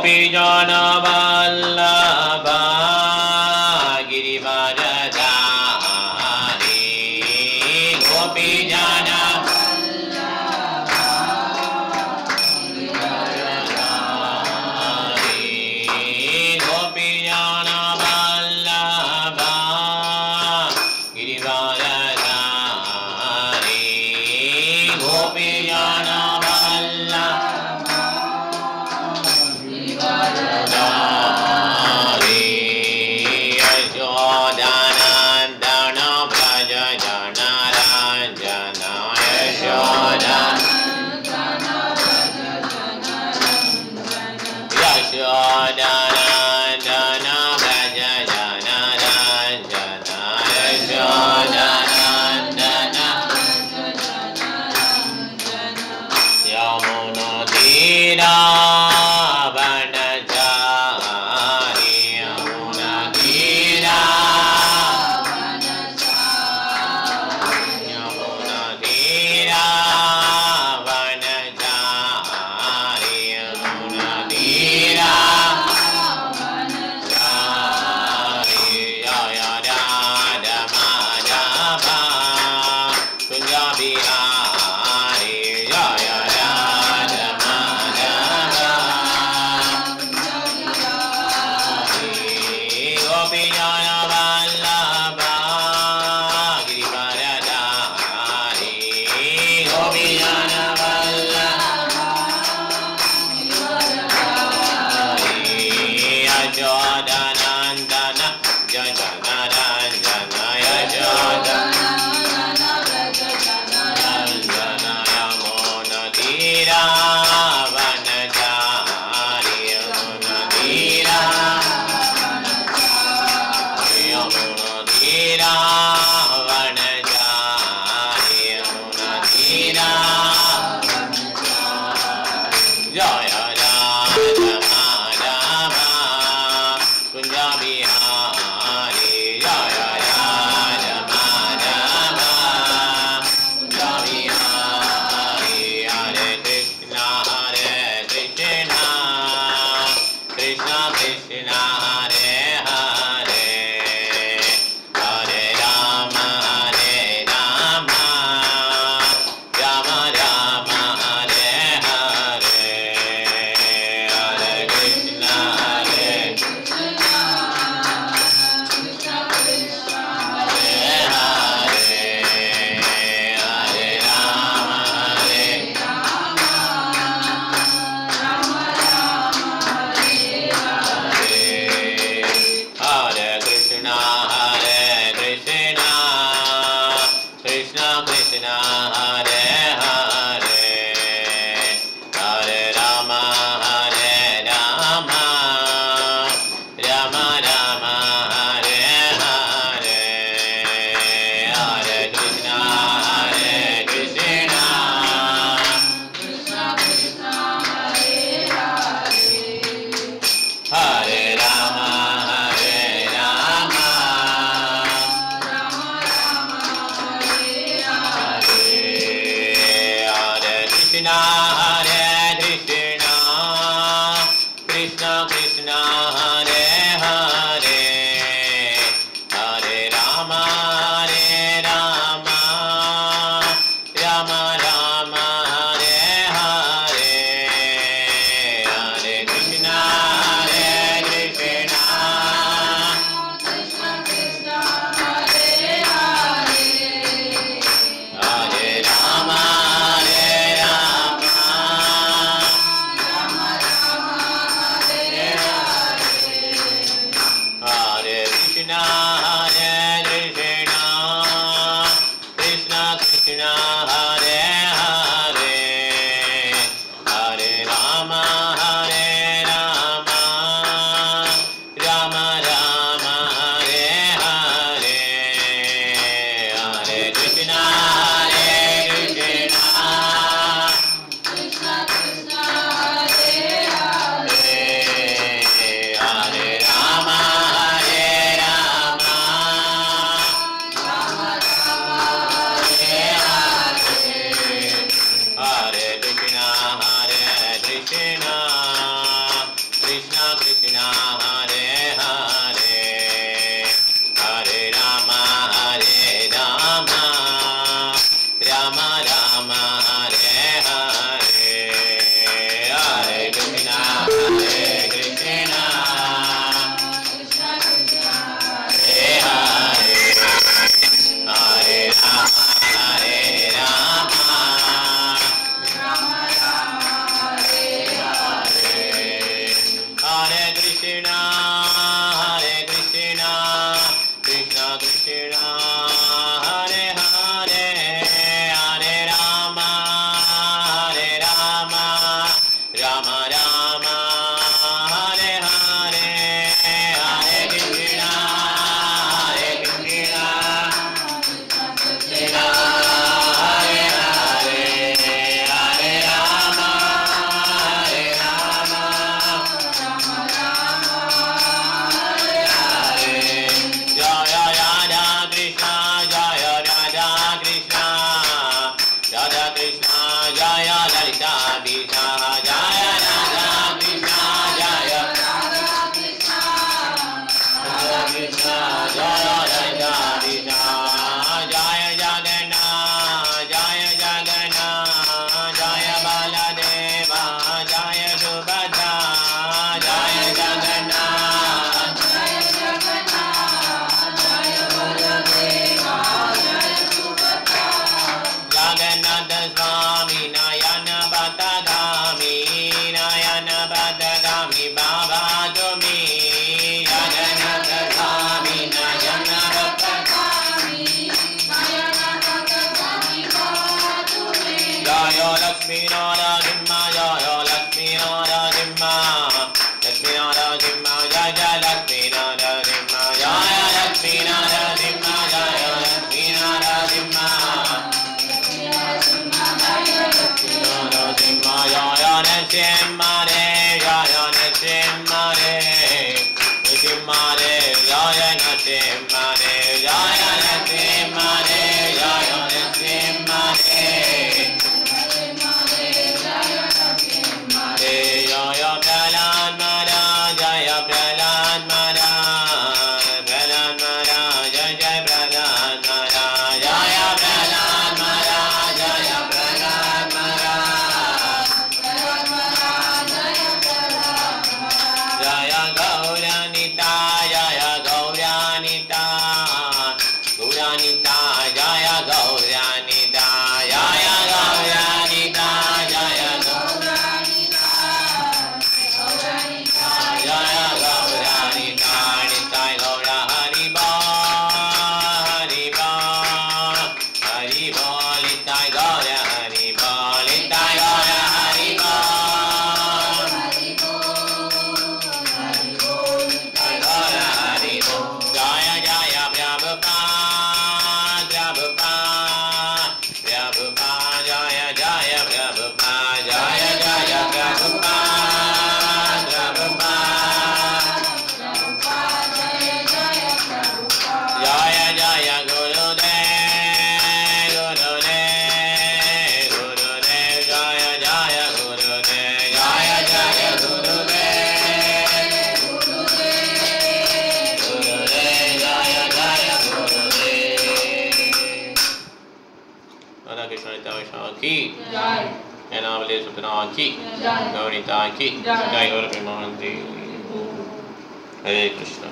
Gopijana Vallabha Girivaradhari Gopijana Girivaradhari Gopijana Vallabha Girivaradhari Gopijana Lakshmi Narasimha Jaya Lakshmi Narasimha Lakshmi Narasimha Jaya Lakshmi Narasimha Jaya Lakshmi Narasimha Jaya Lakshmi Narasimha Narasimha Jaya Narasimha Re Jaya Narasimha Re Narasimha Re Jaya Narasimha Re Jaya Narasimha Re Jaya Narasimha Re Jaya Prahlad Maharaj Jaya Prahlad Maharaj Prahlad Maharaj Jaya Prahlad Maharaj Jaya Prahlad Maharaj Jaya Prahlad Maharaj Jaya Gauranita Jaya Gauranita Gauranita Jaya Gauranita Jaya Gauranita Jaya Gauranita Jaya Gauranita Nitai Gaura Hariba Hariba Hariba Nitai Gaura Hariba Nitai Gaura Hariba Jaya Jaya Prabhupada Prabhupada Prabhupada Jaya Jaya Prabhupada Jaya Jaya Prabhupada Prabhupada Jaya Jaya Gurudev Gurudev Gurudev Jaya Jaya Gurudev Jaya Jaya Gurudev Gurudev Jaya Jaya Gurudev Radha Krishna Nitya ki Jai. and Avale Supana ki Jai. Gaurita ki Jai. Jai Gaura Premanandi Hare Krishna